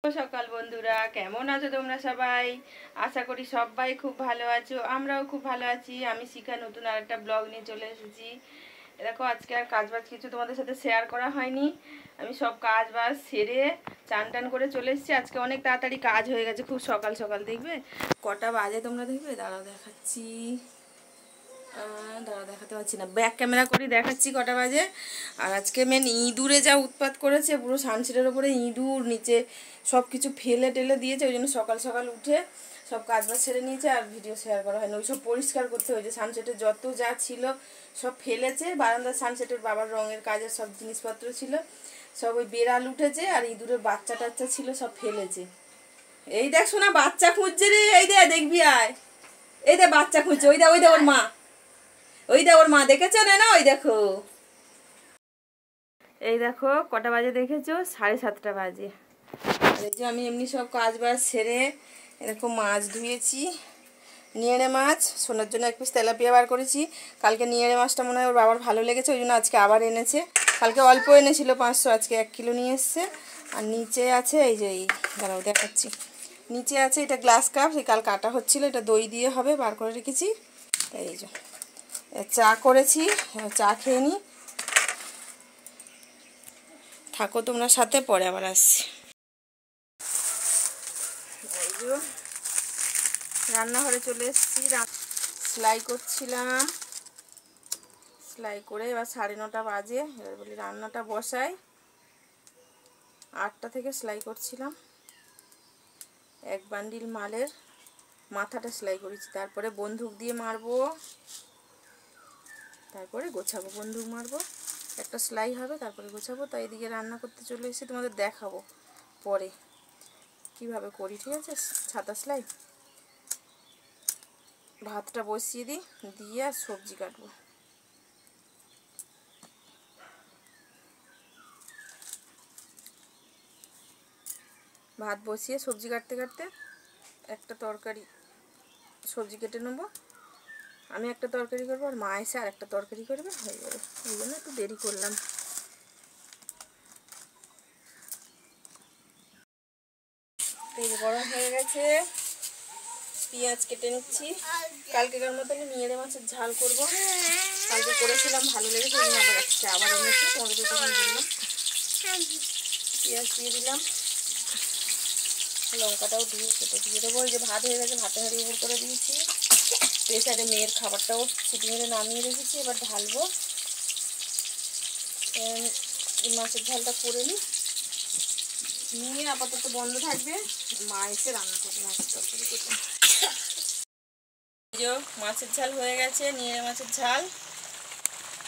সকাল বন্ধুরা, কেমন আছো তোমরা সবাই? আশা করি সবাই খুব ভালো আছো। আমরাও খুব ভালো আছি। আমি শিখা নতুন আরেকটা ব্লগ নিয়ে চলে এসেছি। দেখো, আজকে আর কাজবাজ কিছু তোমাদের সাথে শেয়ার করা হয়নি। আমি সব কাজবাজ সেরে চান টান করে চলে এসেছি। আজকে অনেক তাড়াতাড়ি কাজ হয়ে গেছে, খুব সকাল সকাল। দেখবে কটা বাজে তোমরা দেখবে? দাঁড়াও দেখাচ্ছি। দাঁড়া, দেখাতে পারছি না, ব্যাক ক্যামেরা করে দেখাচ্ছি কটা বাজে। আর আজকে মেন ইঁদুরে যা উৎপাত করেছে, পুরো সানসেটের ওপরে ইঁদুর, নিচে সব কিছু ফেলে টেলে দিয়েছে। ওই জন্য সকাল সকাল উঠে সব কাজবাজ ছেড়ে নিয়েছে, আর ভিডিও শেয়ার করা হয়নি। ওই সব পরিষ্কার করতে হয়েছে। সানসেটের যত যা ছিল সব ফেলেছে। বারান্দার সানসেটের বাবার রঙের কাজের সব জিনিসপত্র ছিল, সব ওই বেড়াল উঠেছে, আর ইঁদুরের বাচ্চা টাচ্চা ছিল সব ফেলেছে। এই দেখ শোনা, বাচ্চা খুঁজছে রে। এই দে, দেখবি আয়। এই দে বাচ্চা খুঁজছে। ওই দে, ওই দে ওর মা। ওই দে ওর মা, দেখেছো না? ওই দেখো, এই দেখো কটা বাজে দেখেছো? 7:30 বাজে। আর এই যে আমি এমনি সব কাজ বাজ সেরে এরকম মাছ ধুয়েছি। নিয়েড়ে মাছ, সোনার জন্য এক পিস তেলাপিয়া বার করেছি। কালকে নিয়েড়ে মাছটা মনে হয় ওর বাবার ভালো লেগেছে, ওই জন্য আজকে আবার এনেছে। কালকে অল্প এনেছিল 500, আজকে 1 কিলো নিয়ে এসছে। আর নিচে আছে এই যে, এই দাঁড়াও দেখাচ্ছি, নিচে আছে এটা গ্লাস কাপ, সেই কাল কাটা হচ্ছিলো, এটা দই দিয়ে হবে, বার করে রেখেছি। তাই এই যে চা করেছি, চা খেয়ে নিই। থাকো তোমরা সাথে, পরে আবার আসছি। এই যে রান্নাঘরে চলে এসেছি, সেলাই করছিলাম। সেলাই করে এবার 9:30 বাজে। এবার বলি রান্নাটা বসাই। 8টা থেকে সেলাই করছিলাম। এক বান্ডিল মালের মাথাটা সেলাই করেছি, তারপরে বন্দুক দিয়ে মারবো, তারপরে গোছাবো। বন্দুক মারবো, একটা সেলাই হবে, তারপরে গোছাবো। তাই এদিকে রান্না করতে চলে এসেছি, তোমাদের দেখাবো পরে কিভাবে করি, ঠিক আছে? ছাতা সেলাই। ভাতটা বসিয়ে দিই, দিয়ে আর সবজি কাটবো। ভাত বসিয়ে সবজি কাটতে কাটতে একটা তরকারি সবজি কেটে নেবো। আমি একটা তরকারি করবো, আর মা এসে আর একটা তরকারি করবে, হয়ে যাবে। এই জন্য একটু দেরি করলাম। তেল গরম হয়ে গেছে, পেঁয়াজ কেটে নিচ্ছি। কালকেকার মতনই নিয়েড়ে মাছের ঝাল করব। কালকে করেছিলাম, ভালো লেগেছে, আবার আজকে আবার এনেছি, তোমাদের তখন বললাম। পেঁয়াজ দিয়ে দিলাম, লঙ্কাটাও দিয়ে কেটে দিয়ে দেবো। এই যে ভাত হয়ে গেছে, ভাতে হাঁড়ি উপর করে দিয়েছি। প্রেসারে মেয়ের খাবারটাও সিটি মেরে নামিয়ে রেখেছি, এবার ঢালবো। মাছের ঝালটা করে নিয়ে আপাতত বন্ধ থাকবে, মা এসে রান্না করবে মাছের তরকারি করবে। মাছের ঝাল হয়ে গেছে, নিয়ে মাছের ঝাল।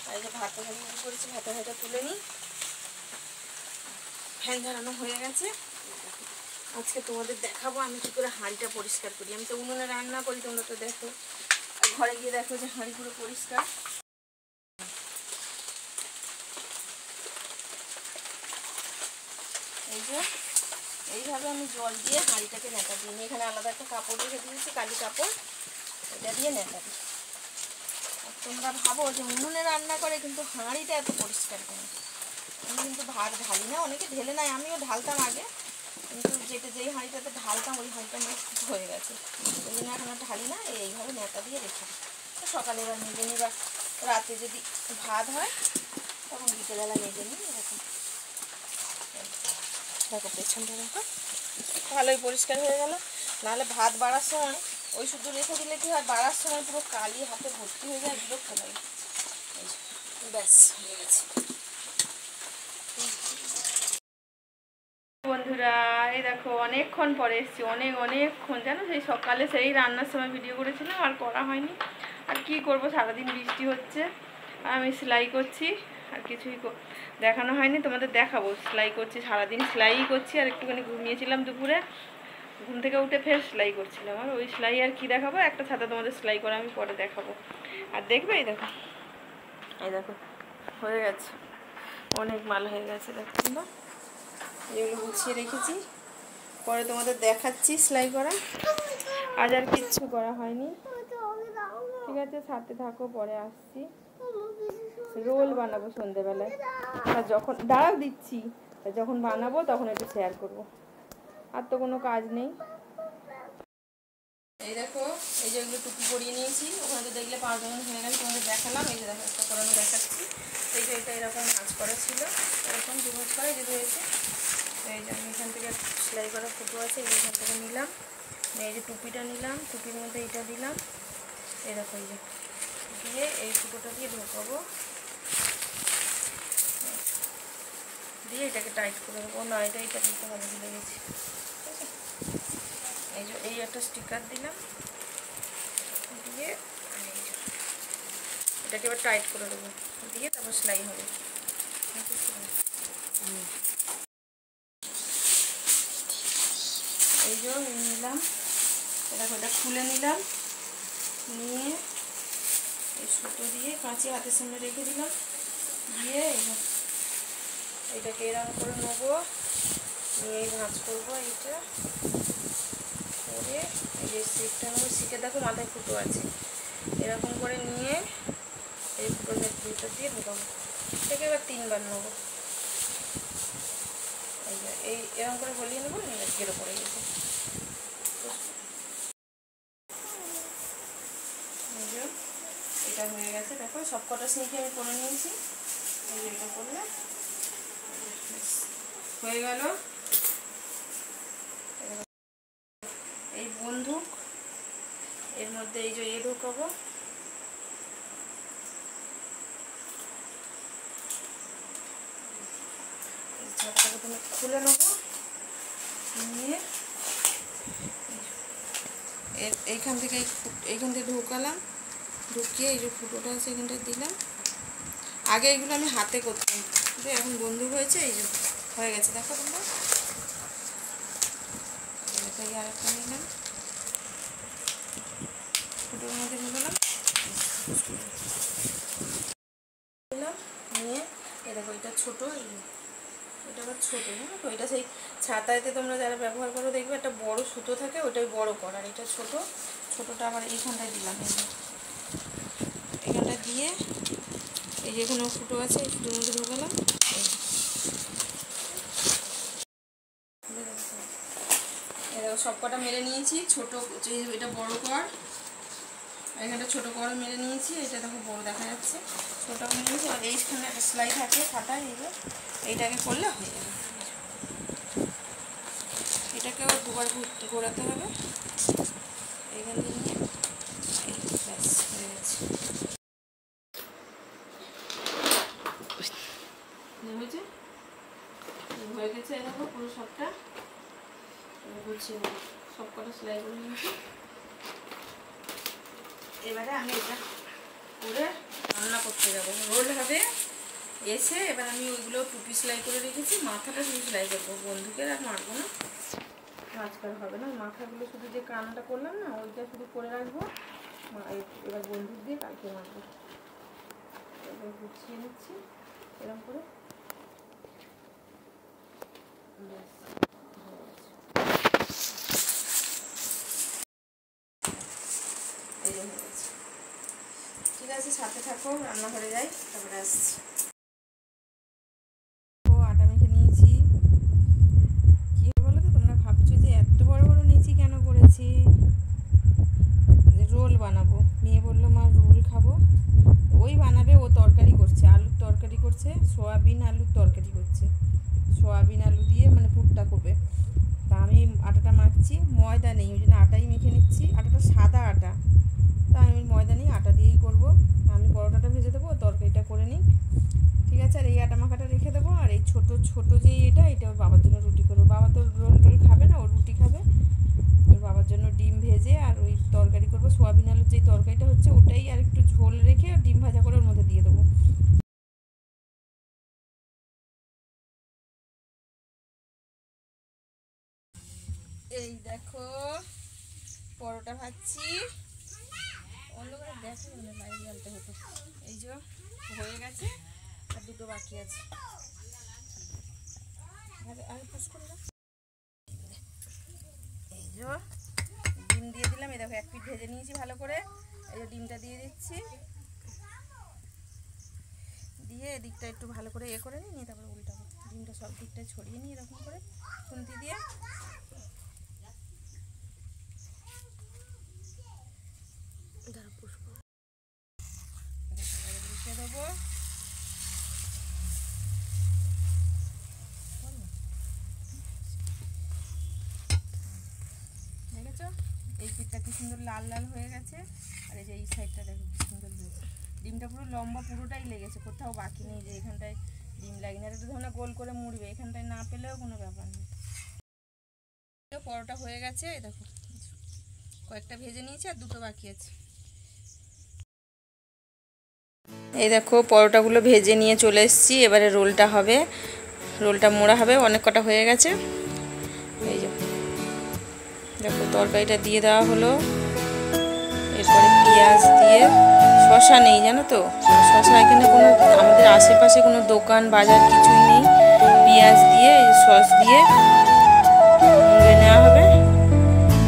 আর এই যে ভাতটা ভাজি করেছি, ভাতটা তুলে নিই। ফ্যান ঝাড়ানো হয়ে গেছে। আজকে তোমাদের দেখাবো আমি কি করে হাঁড়িটা পরিষ্কার করি। আমি তো উনুনে রান্না করি, তোমরা তো দেখো। আর ঘরে গিয়ে দেখো যে হাঁড়ি পুরো পরিষ্কার। এই যে এইভাবে আমি জল দিয়ে হাঁড়িটাকে নেতা দিই। এখানে আলাদা একটা কাপড় রেখে দিয়েছি, কালি কাপড়, এটা দিয়ে নেতা দিই। আর তোমরা ভাবো যে উনুনে রান্না করে কিন্তু হাঁড়িটা এত পরিষ্কার করে। আমি কিন্তু ভাত ঢালি না, অনেকে ঢেলে নেয়, আমিও ঢালতাম আগে, কিন্তু যেই হাঁড়িটাতে ঢালতাম ওই হাঁড়িটা নষ্ট হয়ে গেছে, ওই জন্য এখন আর ঢালি না। এইভাবে নেতা দিয়ে রেখে দিই। সকালে এবার মেজে নিই, বা রাতে যদি ভাত হয় তখন বিকেলবেলা মেজে নিই। এরকম দেখো, পেছনটা দেখো, ভালোই পরিষ্কার হয়ে গেল। নাহলে ভাত বাড়ার সময় ওই শুধু রেখে দিলে কি হয়, বাড়ার সময় পুরো কালি হাতে ভর্তি হয়ে যায়, বিরক্ত লাগে। ব্যাস হয়ে গেছে। বন্ধুরা, এই দেখো অনেকক্ষণ পরে এসেছি, অনেকক্ষণ, জানো সেই সকালে সেই রান্নার সময় ভিডিও করেছিলাম, আর করা হয়নি। আর কি করব, সারাদিন বৃষ্টি হচ্ছে, আর আমি সেলাই করছি, আর কিছুই দেখানো হয়নি। তোমাদের দেখাবো, সেলাই করছি, সারাদিন সেলাই করছি। আর একটুখানি ঘুমিয়েছিলাম দুপুরে, ঘুম থেকে উঠে ফের সেলাই করছিলাম। আর ওই সেলাই আর কি দেখাবো, একটা ছাতা তোমাদের সেলাই করা আমি পরে দেখাবো। আর দেখবে, এই দেখো, এই দেখো হয়ে গেছে, অনেক মাল হয়ে গেছে। দেখো তোমরা, এগুলো গুছিয়ে রেখেছি, পরে তোমাদের দেখাচ্ছি সেলাই করা। আজ আর কিচ্ছু করা হয়নি, ঠিক আছে? সাথে থাকো, পরে আসছি। রোল বানাবো সন্ধেবেলায়, আর যখন দাঁড়াও দিচ্ছি, যখন বানাবো তখন একটু শেয়ার করবো। আর তো কোনো কাজ নেই। এই দেখো, এই যে এগুলো টুপি পরিয়ে নিয়েছি, ওখানে তো দেখলে 5 মিনিট হয়ে গেছে, তোমাদের দেখালাম। এই যে দেখো একটা পরানো দেখাচ্ছি। এই যে এটা এরকম ভাঁজ করা ছিল, এরকম দুভাঁজ করা যে হয়েছে। এই যে আমি এখান থেকে সেলাই করা ফুটো আছে, এই এখান থেকে নিলাম। এই যে টুপিটা নিলাম, টুপির মধ্যে এটা দিলাম। এই দেখো, এই যে দিয়ে এই ফুটোটা দিয়ে ঢোকাবো, দিয়ে এটাকে টাইট করে দেবো। না, এটা দিতে হবে, ভুলে গেছি। এই যে এই একটা স্টিকার দিলাম, দিয়ে এটাকে এবার টাইট করে দেবো, দিয়ে তারপর সেলাই হবে। এই যে নিলাম, দেখো এটা খুলে নিলাম, নিয়ে এই সুতো দিয়ে কাঁচি হাতের সামনে রেখে দিলাম, দিয়ে এটাকে এরকম করে নেবো, নিয়ে ভাঁজ করবো। এইটা করে এই যে সিটটা নেবো, সিটে দেখো মাথায় ফুটো আছে, এরকম করে নিয়ে এই ফুটোর ভিতর দিয়ে ঢোকাবো। এটাকে এবার 3 বার নেবো। এই এরকম করে গলিয়ে নেবো, গেড়ে পড়ে গেছে। এটা হয়ে গেছে, দেখো সব কটা সিঁড়ি আমি করে নিয়েছি। এই এটা করলে হয়ে গেল। এই বন্দুক এর মধ্যে এই যে ঢোকাবো, ছাদটাকে তুমি খুলে নেবো, নিয়ে এইখান থেকে ঢোকালাম, ঢুকিয়ে এই যে ফুটোটা আছে এখানটা দিলাম। আগে এগুলো আমি হাতে করতাম, কিন্তু এখন বন্ধু হয়েছে। এই যে হয়ে গেছে, দেখো তোমরা। এটাই আরেকটা নিলাম, ফুটোর মধ্যে ঢুকালাম, নিয়ে এই দেখো এটা ছোটো, এটা আবার ছোটো। হ্যাঁ, তো এটা সেই ছাতাতে তোমরা যারা ব্যবহার করো দেখবে একটা বড় সুতো থাকে, ওটাই বড় করার। এটা ছোটোটা আবার এইখানটায় দিলাম। এখানটা দিয়ে এই যে এখানে ফুটো আছে, এই ফুটোর মধ্যে ঢোকালাম। সব কটা মেরে নিয়েছি। ছোটো এটা বড় কর, এখানটা ছোটো কর মেরে নিয়েছি। এটা দেখো বড় দেখা যাচ্ছে, ছোটো মেরে নিয়েছি। আর এইখানে একটা সেলাই থাকে খাটায়, এইটাকে করলে হয়ে যাবে। এটাকেও 2 বার ঘোরাতে হবে। এখান থেকে নিয়ে ব্যাস হয়ে গেছে। হয়ে গেছে দেখো পুরো সবটা গুছিয়ে নেব, সব কটা সেলাই করে নিয়েছি। এবারে আমি এটা করে রান্না করতে যাবো। রোল হবে এসে, এবার আমি ওইগুলো টুপি সেলাই করে রেখেছি, মাথাটা শুধু সেলাই করবো। বন্ধুকের আর মারবো না, আজকাল হবে না। মাথাগুলো শুধু যে কানটা করলাম না, ওইটা শুধু করে রাখবো। এবার বন্ধুক দিয়ে কালকে মারবো। এবার গুছিয়ে নিচ্ছি এরকম করে, এই হয়ে গেছে। ঠিক আছে, সাথে থাকো, রান্নাঘরে যাই, তারপরে আসছি। আটা মেখে নিয়েছি। কী বলো তো, তোমরা ভাবছো যে এত বড় বড় নিয়েছি কেন করেছি। রোল বানাবো, মেয়ে বললো মা রোল খাবো, ওই বানাবে। ও তরকারি করছে, আলুর তরকারি করছে, সয়াবিন আলুর তরকারি করছে। সয়াবিন আলু দিয়ে মানে পুরটা করবে। তা আমি আটাটা মাখছি, ময়দা নেই, ওই জন্য আটাই মেখে নিচ্ছি। আটাটা সাদা আটা, তা আমি ময়দা নেই, আটা দিয়েই করবো। আমি পরোটাটা ভেজে দেবো, তরকারিটা করে নিই। ঠিক আছে, আর এই আটা মাখাটা রেখে দেবো। আর এই ছোটো যে এটা ওর বাবার জন্য রুটি করবো। বাবা তো রোল টোল খাবে না, ওর রুটি খাবে। ওর বাবার জন্য ডিম ভেজে আর ওই তরকারি করবো। সোয়াবিন আলুর যেই তরকারিটা হচ্ছে ওটাই আর একটু ঝোল রেখে ডিম ভাজা করে ওর মধ্যে দিয়ে দেবো। এই দেখো পরোটা ভাজছি, অন্য করে দেখো লাইট জ্বালতে হতো। এই যে হয়ে গেছে, আর দুটো বাকি আছে। আর পুষ করে দাও। এই যে ডিম দিয়ে দিলাম, এই দেখো 1 পিঠ ভেজে নিয়েছি ভালো করে। এই যে ডিমটা দিয়ে দিচ্ছি, দিয়ে এদিকটা একটু ভালো করে করে নিয়ে তারপরে উল্টাবো। ডিমটা সব দিকটায় ছড়িয়ে নিই এরকম করে খুন্তি দিয়ে। এই পিঠটা কি সুন্দর লাল লাল হয়ে গেছে। আর এই যে এই সাইডটা দেখো কি সুন্দর হয়েছে। ডিমটা পুরো লম্বা পুরোটাই লেগেছে, কোথাও বাকি নেই যে এখানটায় ডিম লাগেনি। আর একটু ধরনের গোল করে মুড়বে, এখানটায় না পেলেও কোনো ব্যাপার নেই। পরোটা হয়ে গেছে, এই দেখো কয়েকটা ভেজে নিয়েছি আর দুটো বাকি আছে। এই দেখো পরোটাগুলো ভেজে নিয়ে চলে এসেছি, এবারে রোলটা হবে, রোলটা মোড়া হবে। অনেক কটা হয়ে গেছে। এই যে দেখো তরকারিটা দিয়ে দেওয়া হলো, এরপরে পেঁয়াজ দিয়ে, শসা নেই জানো তো, শসা এখানে কোনো আমাদের আশেপাশে কোনো দোকান বাজার কিছুই নেই। পেঁয়াজ দিয়ে সস দিয়ে মুড়ে নেওয়া হবে।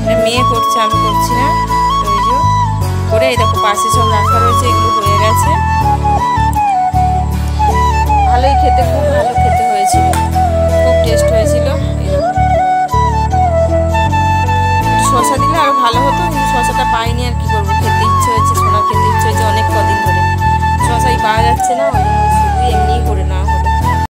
এটা মেয়ে করছে, আমি করছি না। তো এই যে করে এই দেখো পাশে সব রাখা রয়েছে, এগুলো হয়ে গেছে। ভালোই খেতে, খুব ভালো খেতে হয়েছিল, খুব টেস্ট হয়েছিল। শসা দিলে আরও ভালো হতো, কিন্তু শসাটা পাইনি। আর কি করবো, খেতে ইচ্ছে হয়েছে, সোনা খেতে ইচ্ছে হয়েছে অনেক কদিন ধরে, শসাই পাওয়া যাচ্ছে না।